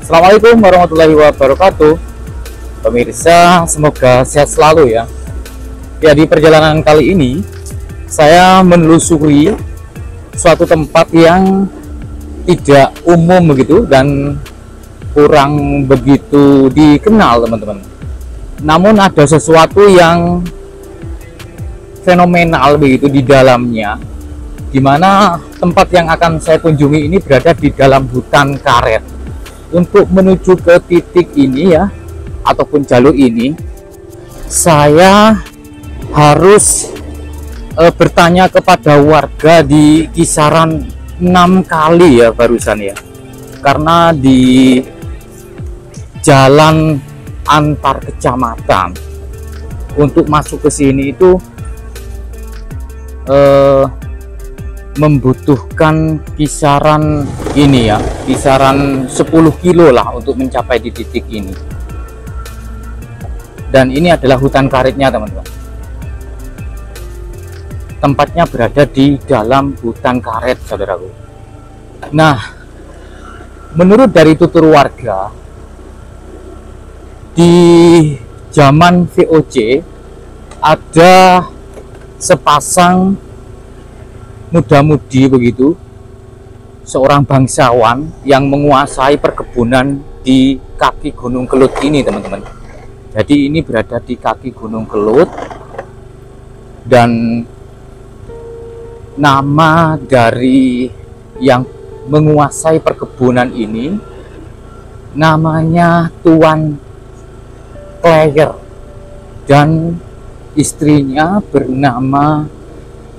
Assalamualaikum warahmatullahi wabarakatuh. Pemirsa, semoga sehat selalu ya. Ya, di perjalanan kali ini saya menelusuri suatu tempat yang tidak umum begitu dan kurang begitu dikenal, teman-teman. Namun ada sesuatu yang fenomenal begitu di dalamnya, di mana tempat yang akan saya kunjungi ini berada di dalam hutan karet. Untuk menuju ke titik ini ya, ataupun jalur ini, saya harus bertanya kepada warga di kisaran 6 kali ya barusan ya, karena di jalan antar kecamatan untuk masuk ke sini itu membutuhkan kisaran ini ya, kisaran 10 kilo lah untuk mencapai di titik ini. Dan ini adalah hutan karetnya, teman-teman. Tempatnya berada di dalam hutan karet, saudaraku. Nah, menurut dari tutur warga, di zaman VOC ada sepasang muda-mudi begitu, seorang bangsawan yang menguasai perkebunan di kaki Gunung Kelut ini, teman-teman. Jadi ini berada di kaki Gunung Kelut, dan nama dari yang menguasai perkebunan ini namanya Tuan Kleyer, dan istrinya bernama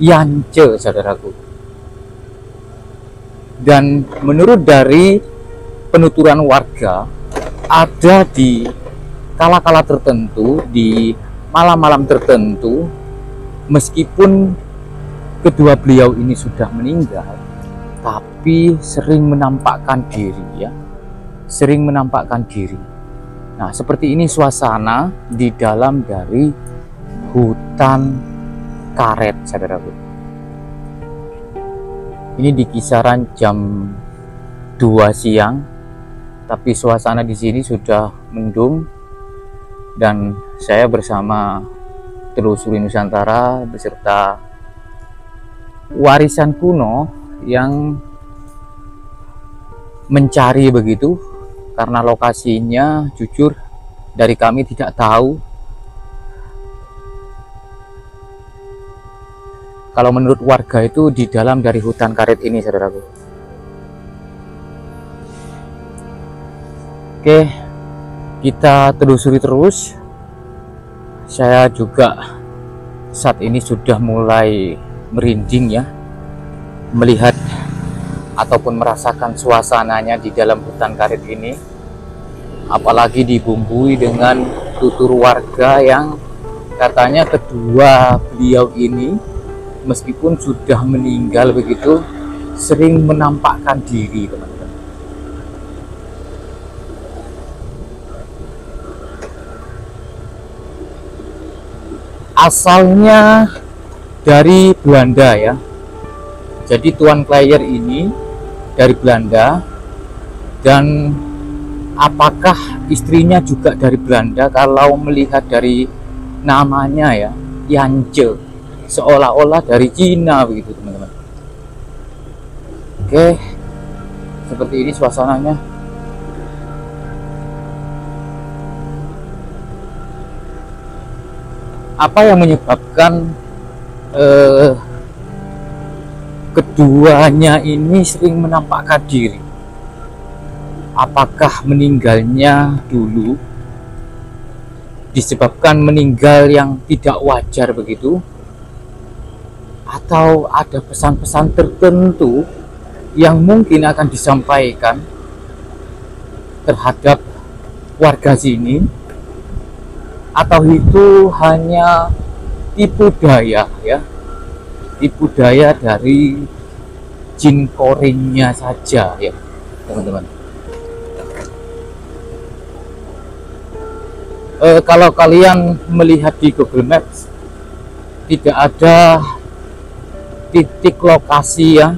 Yance, saudaraku. Dan menurut dari penuturan warga, ada di kala-kala tertentu, di malam-malam tertentu, meskipun kedua beliau ini sudah meninggal, tapi sering menampakkan diri ya, sering menampakkan diri. Nah, seperti ini suasana di dalam dari hutan karet, saudaraku. Ini di kisaran jam 2 siang, tapi suasana di sini sudah mendung, dan saya bersama Telusuri Nusantara beserta warisan kuno yang mencari begitu, karena lokasinya jujur dari kami tidak tahu. Kalau menurut warga itu di dalam dari hutan karet ini, saudaraku. Oke, kita telusuri terus. Saya juga saat ini sudah mulai merinding ya, melihat ataupun merasakan suasananya di dalam hutan karet ini. Apalagi dibumbui dengan tutur warga yang katanya kedua beliau ini meskipun sudah meninggal begitu, sering menampakkan diri, teman-teman. Asalnya dari Belanda ya. Jadi Tuan Kleyer ini dari Belanda, dan apakah istrinya juga dari Belanda kalau melihat dari namanya ya, Yance, seolah-olah dari Cina begitu, teman-teman. Oke, seperti ini suasananya. Apa yang menyebabkan keduanya ini sering menampakkan diri? Apakah meninggalnya dulu disebabkan meninggal yang tidak wajar begitu, atau ada pesan-pesan tertentu yang mungkin akan disampaikan terhadap warga sini, atau itu hanya tipu daya ya, tipu daya dari jin koringnya saja ya, teman-teman. Kalau kalian melihat di Google Maps, tidak ada titik lokasi ya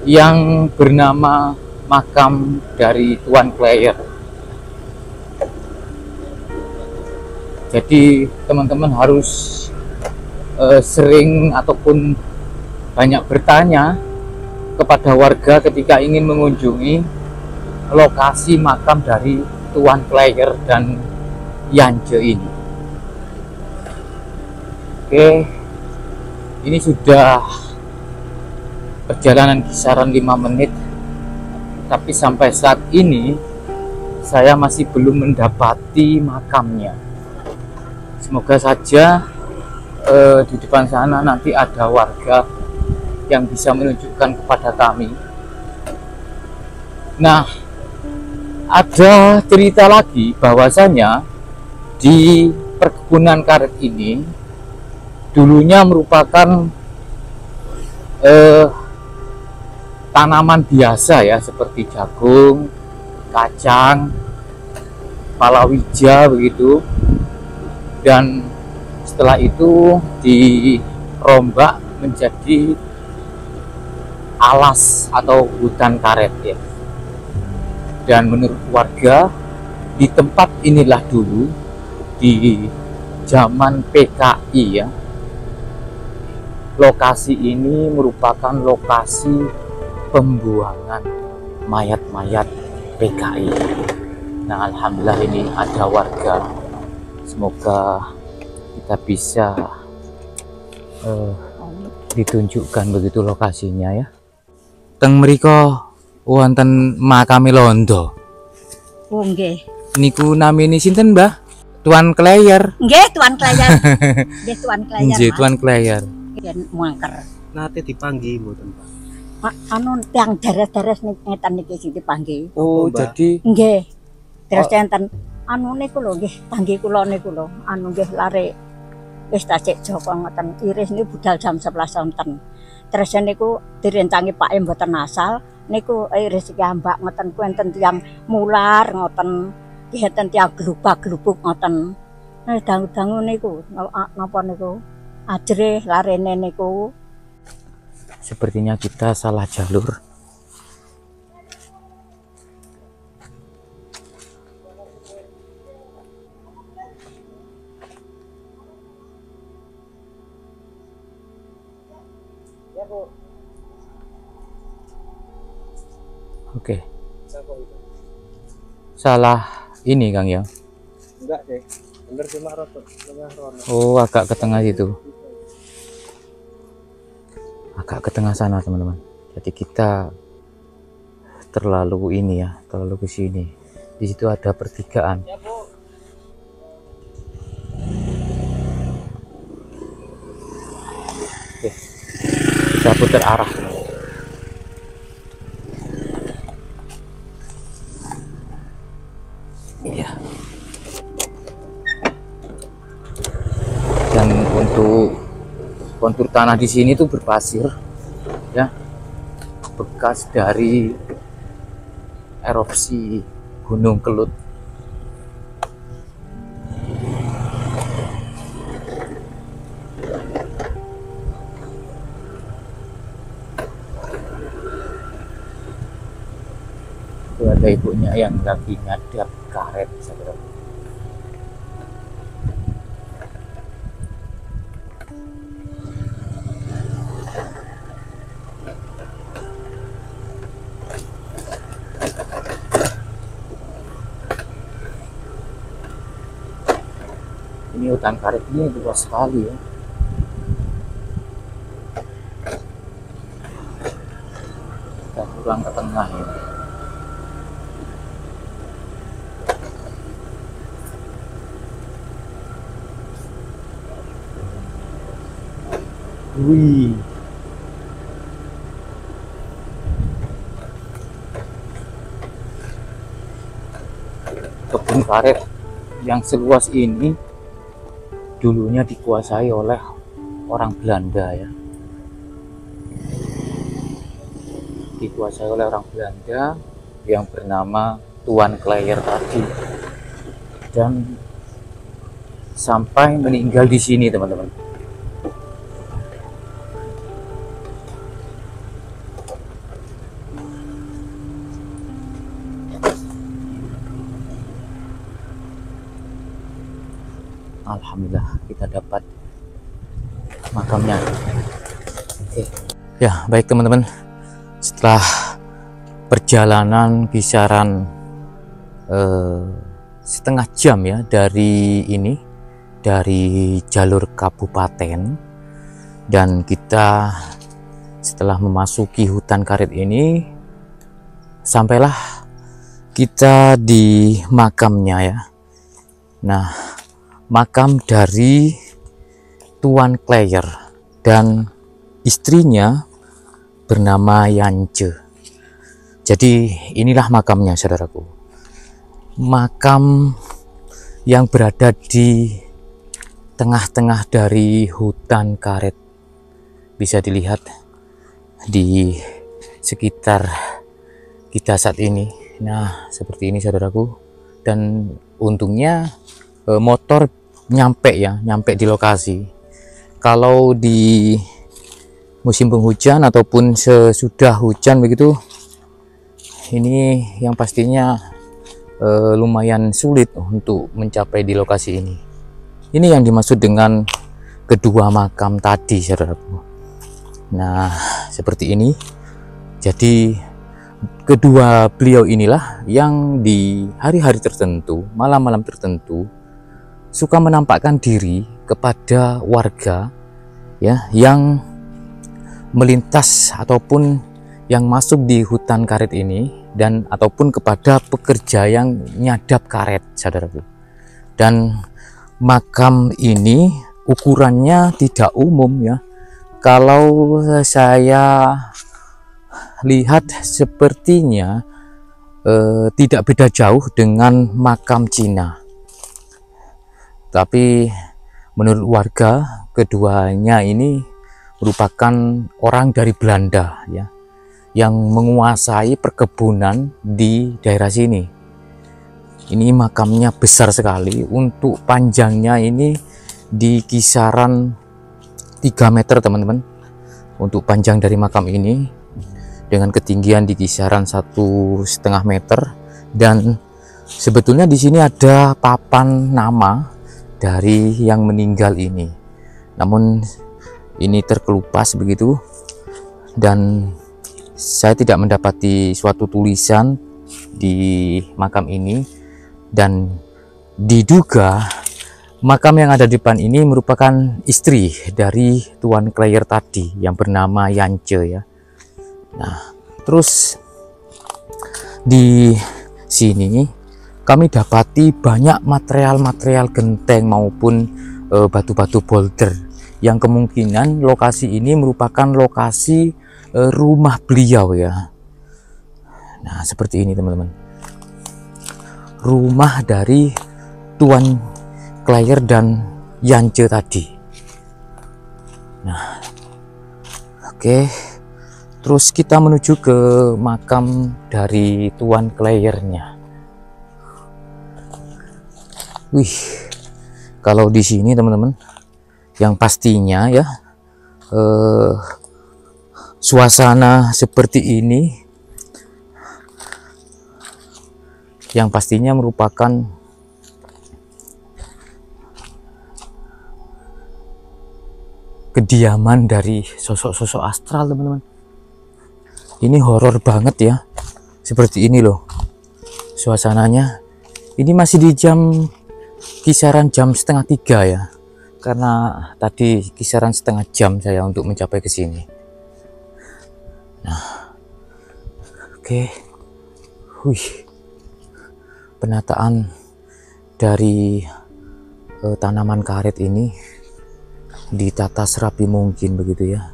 yang bernama makam dari Tuan Kleyer. Jadi teman-teman harus sering ataupun banyak bertanya kepada warga ketika ingin mengunjungi lokasi makam dari Tuan Kleyer dan Yanje ini. Oke, ini sudah perjalanan kisaran 5 menit, tapi sampai saat ini saya masih belum mendapati makamnya. Semoga saja di depan sana nanti ada warga yang bisa menunjukkan kepada kami. Nah, ada cerita lagi bahwasanya di perkebunan karet ini dulunya merupakan tanaman biasa ya, seperti jagung, kacang, palawija begitu. Dan setelah itu dirombak menjadi alas atau hutan karet ya. Dan menurut warga di tempat inilah dulu di zaman PKI ya, lokasi ini merupakan lokasi pembuangan mayat-mayat PKI. Nah, alhamdulillah ini ada warga. Semoga kita bisa ditunjukkan begitu lokasinya ya. Teng mriko wonten makame Londo. Oh nggih. Niku namine sinten, Mbah? Tuan Kleyer. Nggih, Tuan Kleyer. Nggih, Tuan Kleyer. Nggih, Tuan Kleyer. Yen mangker. Nate dipanggih mboten, Pak? Pak anu tiang deres-deres ngeten niki sing dipanggih. Oh, Mbah. jadi Nggih. Terus enten anu niku lho nggih, panggih kula niku lho. Anu nggih lare wis Cik Joko ngoten. Iris niku budal jam 11 sonten. Terus niku direncangi Pak mboten asal. Niku iris iki ambak ngoten ku enten tiyang mular ngoten. Nggih enten tiyang glubak-glubuk ngoten. Nah, dangu-dangu niku napa niku? Ajre larene niku. sepertinya kita salah jalur. Oke. Salah ini Kang ya. Enggak deh. Bener cuma tengah rono. Oh, agak ke tengah situ. Agak ke tengah sana, teman-teman. Jadi kita terlalu ini ya, terlalu ke sini. Di situ ada pertigaan. Oke. Kita putar arah. Iya. Dan untuk kontur tanah di sini tuh berpasir ya, bekas dari erupsi Gunung Kelut. Itu ada ibunya yang lagi ngadap karet, saudara. Ini hutan karet ini luas sekali ya. Kita kurang ke tengah ya. Wih. Kebun karet yang seluas ini dulunya dikuasai oleh orang Belanda ya. Dikuasai oleh orang Belanda yang bernama Tuan Kleyer tadi. Dan sampai meninggal di sini, teman-teman. Alhamdulillah kita dapat makamnya. Oke. Ya, baik teman-teman. Setelah perjalanan kisaran setengah jam ya dari jalur kabupaten, dan kita setelah memasuki hutan karet ini sampailah kita di makamnya ya. Nah, makam dari Tuan Kleyer dan istrinya bernama Yance. Jadi inilah makamnya, saudaraku. Makam yang berada di tengah-tengah dari hutan karet. Bisa dilihat di sekitar kita saat ini. Nah, seperti ini saudaraku. Dan untungnya motor nyampe di lokasi. Kalau di musim penghujan ataupun sesudah hujan begitu, ini yang pastinya lumayan sulit untuk mencapai di lokasi ini. Ini yang dimaksud dengan kedua makam tadi, saudaraku. Nah, seperti ini. Jadi kedua beliau inilah yang di hari-hari tertentu, malam-malam tertentu, suka menampakkan diri kepada warga ya yang melintas ataupun yang masuk di hutan karet ini, dan ataupun kepada pekerja yang nyadap karet, saudaraku. Dan makam ini ukurannya tidak umum ya. Kalau saya lihat sepertinya tidak beda jauh dengan makam Cina. Tapi menurut warga, keduanya ini merupakan orang dari Belanda ya, yang menguasai perkebunan di daerah sini. Ini makamnya besar sekali. Untuk panjangnya ini di kisaran 3 meter teman-teman. Untuk panjang dari makam ini, dengan ketinggian di kisaran 1,5 meter. Dan sebetulnya di sini ada papan nama dari yang meninggal ini, namun ini terkelupas begitu, dan saya tidak mendapati suatu tulisan di makam ini. Dan diduga makam yang ada di depan ini merupakan istri dari Tuan Kleyer tadi yang bernama Yance ya. Nah, terus di sini kami dapati banyak material-material genteng maupun batu-batu boulder, yang kemungkinan lokasi ini merupakan lokasi rumah beliau ya. Nah, seperti ini teman-teman, rumah dari Tuan Kleyer dan Yance tadi. Nah, oke, terus kita menuju ke makam dari Tuan Kleyernya. Wih, kalau di sini teman-teman, yang pastinya ya suasana seperti ini yang pastinya merupakan kediaman dari sosok-sosok astral, teman-teman. Ini horor banget ya, seperti ini loh suasananya. Ini masih di kisaran jam 2:30 ya, karena tadi kisaran setengah jam saya untuk mencapai ke sini. Nah, oke. Wih, penataan dari tanaman karet ini ditata serapi mungkin begitu ya,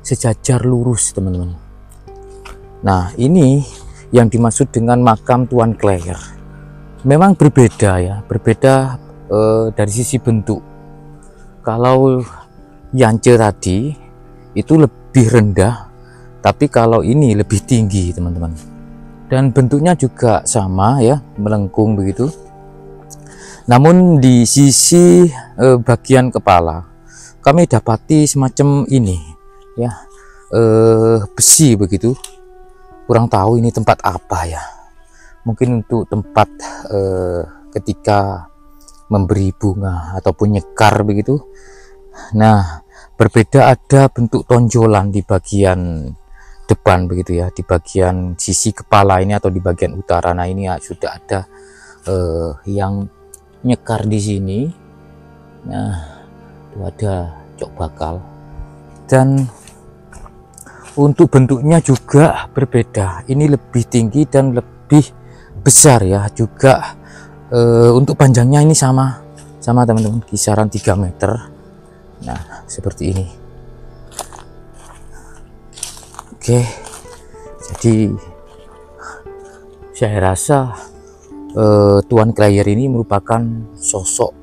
sejajar lurus teman-teman. Nah, ini yang dimaksud dengan makam Tuan Kleyer. Memang berbeda ya, berbeda dari sisi bentuk. Kalau Yance tadi itu lebih rendah, tapi kalau ini lebih tinggi teman-teman. Dan bentuknya juga sama ya, melengkung begitu. Namun di sisi bagian kepala kami dapati semacam ini ya, besi begitu. Kurang tahu ini tempat apa ya. Mungkin untuk tempat ketika memberi bunga ataupun nyekar begitu. Nah, berbeda ada bentuk tonjolan di bagian depan begitu ya, di bagian sisi kepala ini atau di bagian utara. Nah, ini ya, sudah ada yang nyekar di sini. Nah, itu ada cok bakal, dan untuk bentuknya juga berbeda. Ini lebih tinggi dan lebih besar ya juga. Untuk panjangnya ini sama teman-teman, kisaran 3 meter. Nah, seperti ini. Oke, jadi saya rasa Tuan Kleyer ini merupakan sosok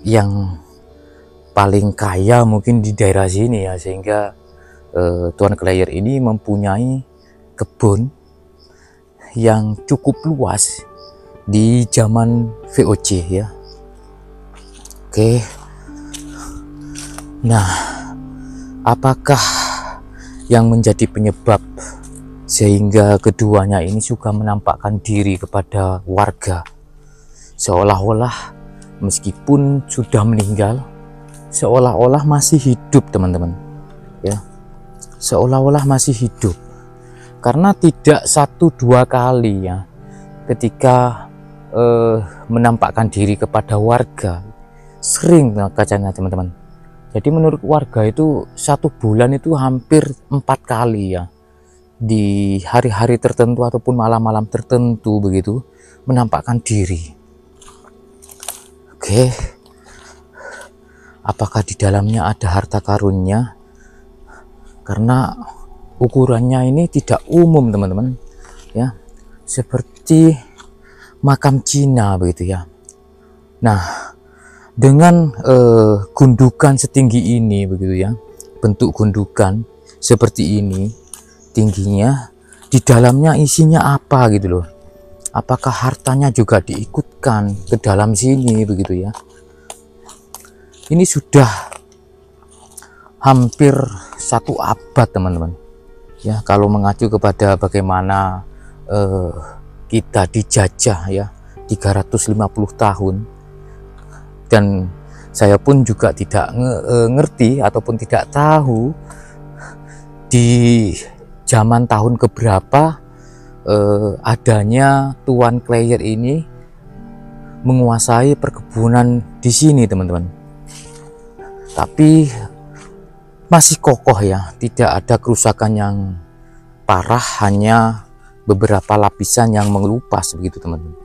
yang paling kaya mungkin di daerah sini ya, sehingga Tuan Kleyer ini mempunyai kebun yang cukup luas di zaman VOC ya. Oke. Nah, apakah yang menjadi penyebab sehingga keduanya ini suka menampakkan diri kepada warga, seolah-olah meskipun sudah meninggal, seolah-olah masih hidup teman-teman ya, seolah-olah masih hidup. Karena tidak 1-2 kali ya ketika menampakkan diri kepada warga, sering kacanya teman-teman. Jadi menurut warga itu 1 bulan itu hampir 4 kali ya, di hari-hari tertentu ataupun malam-malam tertentu begitu menampakkan diri. Oke, apakah di dalamnya ada harta karunnya? Karena ukurannya ini tidak umum teman-teman ya, seperti makam Cina begitu ya. Nah, dengan gundukan setinggi ini begitu ya, bentuk gundukan seperti ini tingginya, di dalamnya isinya apa gitu loh. Apakah hartanya juga diikutkan ke dalam sini begitu ya. Ini sudah hampir 1 abad teman-teman ya, kalau mengacu kepada bagaimana kita dijajah ya 350 tahun. Dan saya pun juga tidak ngerti ataupun tidak tahu di zaman tahun keberapa adanya Tuan Kleyer ini menguasai perkebunan di sini teman-teman. Tapi masih kokoh ya, tidak ada kerusakan yang parah, hanya beberapa lapisan yang mengelupas begitu teman-teman.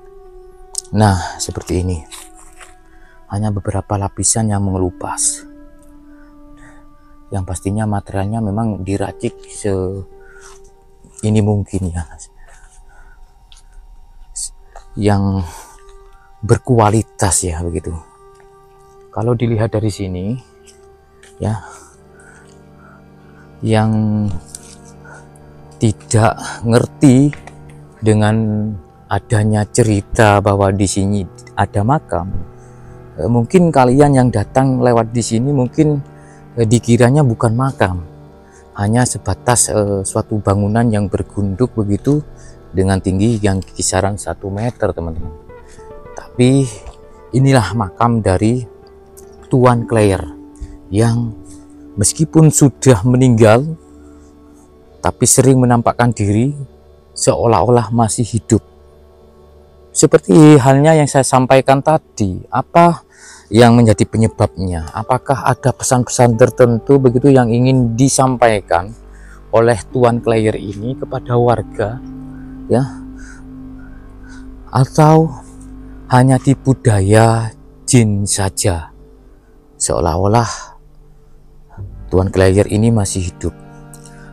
Nah, seperti ini. Hanya beberapa lapisan yang mengelupas. Yang pastinya materialnya memang diracik ini mungkin ya, yang berkualitas ya begitu. Kalau dilihat dari sini ya, yang tidak ngerti dengan adanya cerita bahwa di sini ada makam, mungkin kalian yang datang lewat di sini mungkin dikiranya bukan makam, hanya sebatas suatu bangunan yang bergunduk begitu dengan tinggi yang kisaran 1 meter teman-teman. Tapi inilah makam dari Tuan Kleyer yang meskipun sudah meninggal tapi sering menampakkan diri seolah-olah masih hidup. Seperti halnya yang saya sampaikan tadi, apa yang menjadi penyebabnya? Apakah ada pesan-pesan tertentu begitu yang ingin disampaikan oleh Tuan Kleyer ini kepada warga ya? Atau hanya tipu daya jin saja, seolah-olah Tuan Kleyer ini masih hidup?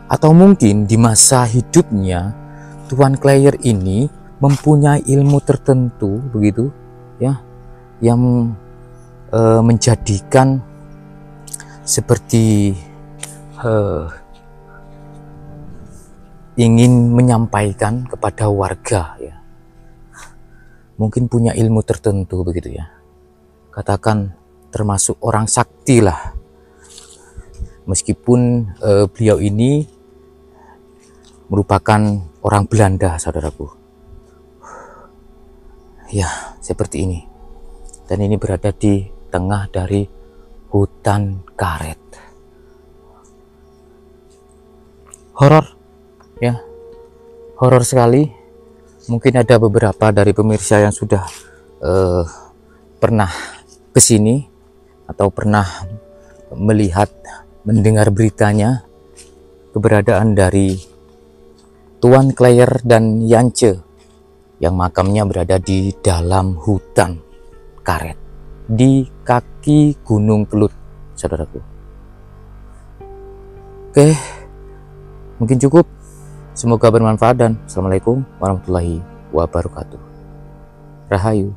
Atau mungkin di masa hidupnya Tuan Kleyer ini mempunyai ilmu tertentu begitu ya, yang menjadikan seperti ingin menyampaikan kepada warga ya, mungkin punya ilmu tertentu begitu ya, katakan termasuk orang sakti lah, meskipun beliau ini merupakan orang Belanda saudaraku ya, seperti ini. Dan ini berada di tengah dari hutan karet. Horor ya, horor sekali. Mungkin ada beberapa dari pemirsa yang sudah pernah kesini atau pernah melihat, mendengar beritanya keberadaan dari Tuan Claire dan Yance yang makamnya berada di dalam hutan karet di kaki Gunung Kelut, saudaraku. Oke, mungkin cukup. Semoga bermanfaat dan assalamualaikum warahmatullahi wabarakatuh. Rahayu.